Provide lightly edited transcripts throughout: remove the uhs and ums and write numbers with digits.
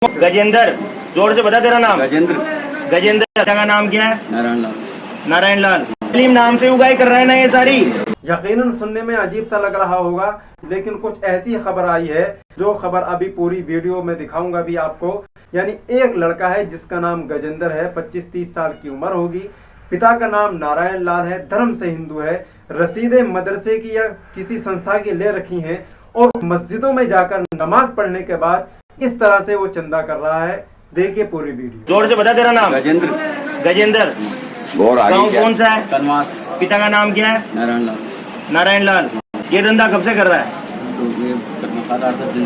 गजेंद्र, जोर से बता तेरा नाम। गजेंद्र। गजेंद्र, चाचा का नाम क्या है? नारायण लाल। नारायण लाल। सलीम नाम से उगाई कर रहा है ना ये सारी। यकीनन सुनने में अजीब सा लग रहा होगा, लेकिन कुछ ऐसी खबर आई है जो खबर अभी पूरी वीडियो में दिखाऊंगा भी आपको। यानी एक लड़का है जिसका नाम गजेंद्र है, 25-30 साल की उम्र होगी। पिता का नाम नारायण लाल है, धर्म से हिंदू है। रसीदें मदरसे की या किसी संस्था की ले रखी हैं और मस्जिदों में जाकर नमाज पढ़ने के बाद इस तरह से वो चंदा कर रहा है। देखिए पूरी वीडियो। जोर से बता तेरा नाम। गजेंद्र। गजेंद्र, गाँव कौन सा है? कनवास। पिता का नाम क्या है? नारायण लाल। नारायण लाल। ये धंधा कब से कर रहा है? तो ये 7-8 दिन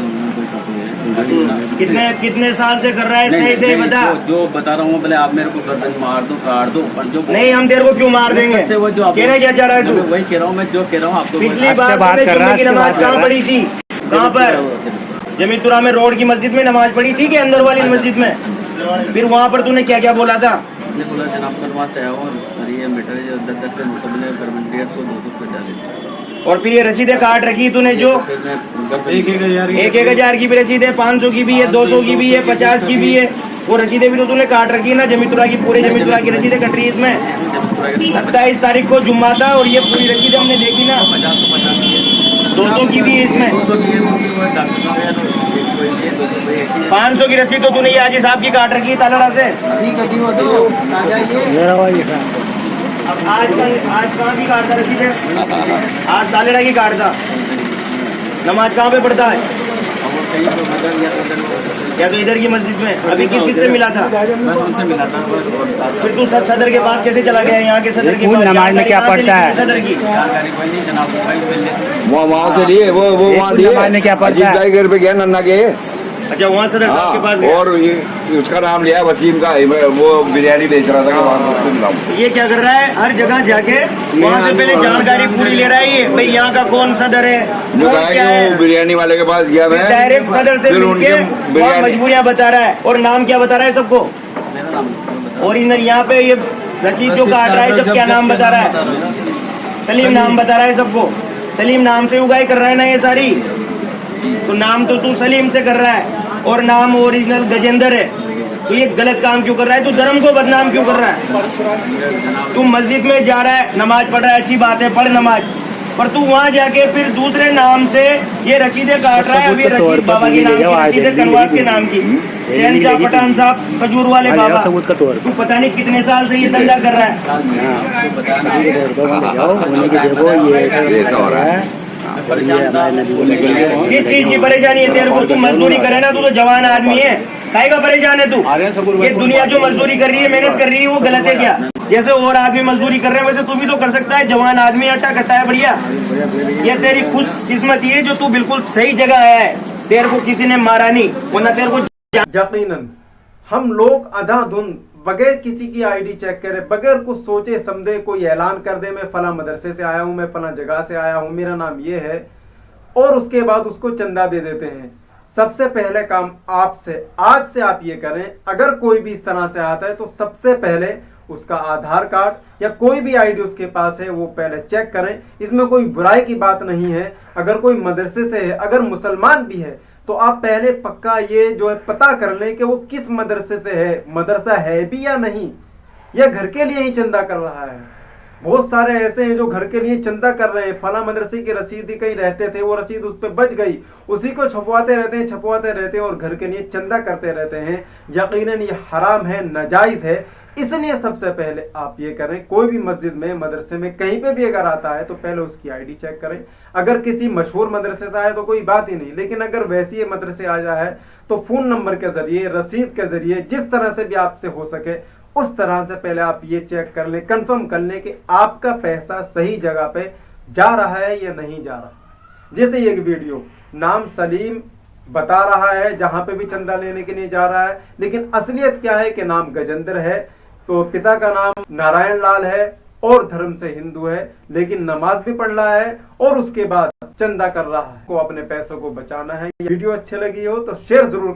कितने साल से कर रहा है? सही सही बता। जो बता रहा हूँ, पहले आप मेरे को गर्दन मार दो, काट दो, पर जो नहीं, हम तेरे को क्यों मार देंगे? कह रहे क्या चाह रहा है तू? वही कह रहा हूँ, मैं जो कह रहा हूँ आपको। पिछली बार तुमने जुम्मे की नमाज कहाँ पढ़ी थी? कहाँ पर? जमीतुरा में रोड की मस्जिद में नमाज पढ़ी थी कि अंदर वाली मस्जिद में? फिर वहाँ पर तूने क्या क्या बोला था? मैंने बोला जनाब कनवास से आया हूँ और ये मीटर 10 के 150-200 डाले। और फिर ये रसीदें काट रखी तूने जो 1,000 की भी रसीद है, 500 की भी है, 200 की भी है, 50 की भी है। वो रसीदें भी तो तूने काट रखी है ना। जमीतुरा की पूरे जमीतुरा की रसीदें कट रही है इसमें। 27 तारीख को जुम्मा था और ये पूरी रसीदें हमने देखी ना। 200 की भी है इसमें। 500 की रसीद तो तूने ये हाजी साहब की काट रखी है तालड़ा से। अब आज कहाँ की काटता रसीद है? आज तालेड़ा की काटता। नमाज कहाँ पे पढ़ता है? या तो इधर की मस्जिद में। अभी किससे मिला था? उनसे मिला था। फिर तू सदर के पास कैसे चला गया? यहाँ के सदर के पास नमाज में क्या पढ़ता है? सदर की वहाँ से लिए वो वहाँ दिए। नमाज में क्या पढ़ता है? घर पे गया नन्ना के। अच्छा, वहाँ सदर साहब के पास गया। और ये उसका नाम लिया वसीम का। वो बिरयानी बेच रहा था कि वहाँ से। ये क्या कर रहा है? हर जगह जाके वहाँ से पहले जानकारी पूरी ले रहा है। ये भाई यहाँ का कौन सदर है, कौन क्या है। वो बिरयानी वाले के पास गया मैं, डायरेक्ट सदर से मिलके वहाँ मजबूरियाँ बता रहा है। और नाम क्या बता रहा है सबको? ओरिजिनल यहाँ पे ये रसीद जो काट रहा है जब क्या नाम बता रहा है? सलीम नाम बता रहा है सबको। सलीम नाम से उगाई कर रहा है ना ये सारी। तो नाम तो तू सलीम से कर रहा है और नाम ओरिजिनल गजेंद्र है। तो ये गलत काम क्यों कर रहा है? तू धर्म को बदनाम क्यों कर रहा है? तू मस्जिद में जा रहा है, नमाज पढ़ रहा है, अच्छी बात है, पढ़ नमाज। पर तू वहाँ जाके फिर दूसरे नाम से ये रसीदें काट रहा है। अब ये रसीद बाबा के नाम की रसीद है, कनवास के नाम की। शहनशाह पठान साहब, खजूर वाले बाबा। तू पता नहीं कितने साल से ये धंधा कर रहा है। किस चीज की परेशानी है तेरे को? तू मजदूरी करे ना, तू तो जवान आदमी है। काहे का परेशान है तू? ये दुनिया जो मजदूरी कर रही है, मेहनत कर रही है, वो गलत है क्या? जैसे और आदमी मजदूरी कर रहे हैं वैसे तू भी तो कर सकता है। जवान आदमी, अट्टा कट्टा है, बढ़िया। ये तेरी खुश किस्मत ये जो तू बिल्कुल सही जगह है। तेरे को किसी ने मारा नहीं, वरना तेरे को। यकीनन हम लोग अंधाधुंध बगैर किसी की आईडी चेक करे, बगैर कुछ सोचे समझे कोई ऐलान कर दे मैं फला मदरसे से आया हूँ, मैं फला जगह से आया हूँ, मेरा नाम ये है, और उसके बाद उसको चंदा दे देते हैं। सबसे पहले काम आपसे आज से आप ये करें, अगर कोई भी इस तरह से आता है तो सबसे पहले उसका आधार कार्ड या कोई भी आईडी उसके पास है वो पहले चेक करें। इसमें कोई बुराई की बात नहीं है। अगर कोई मदरसे से है, अगर मुसलमान भी है, तो आप पहले पक्का ये जो है पता कर लें कि वो किस मदरसे से है, मदरसा है भी या नहीं, या घर के लिए ही चंदा कर रहा है। बहुत सारे ऐसे हैं जो घर के लिए चंदा कर रहे हैं। फला मदरसे की रसीद ही कहीं रहते थे, वो रसीद उस पर बच गई, उसी को छपवाते रहते हैं और घर के लिए चंदा करते रहते हैं। यकीनन ये हराम है, नाजायज है। इसलिए सबसे पहले आप ये करें, कोई भी मस्जिद में, मदरसे में, कहीं पे भी अगर आता है तो पहले उसकी आईडी चेक करें। अगर किसी मशहूर मदरसे से आया तो कोई बात ही नहीं, लेकिन अगर वैसी ये मदरसे आ जाए तो फोन नंबर के जरिए, रसीद के जरिए, जिस तरह से भी आपसे हो सके उस तरह से पहले आप ये चेक कर लें, कंफर्म कर लें कि आपका पैसा सही जगह पे जा रहा है या नहीं जा रहा। जैसे ये वीडियो नाम सलीम बता रहा है, जहां पे भी चंदा लेने के लिए जा रहा है, लेकिन असलियत क्या है कि नाम गजेंद्र है। तो पिता का नाम नारायण लाल है और धर्म से हिंदू है, लेकिन नमाज भी पढ़ रहा है और उसके बाद चंदा कर रहा है। को अपने पैसों को बचाना है। वीडियो अच्छी लगी हो तो शेयर जरूर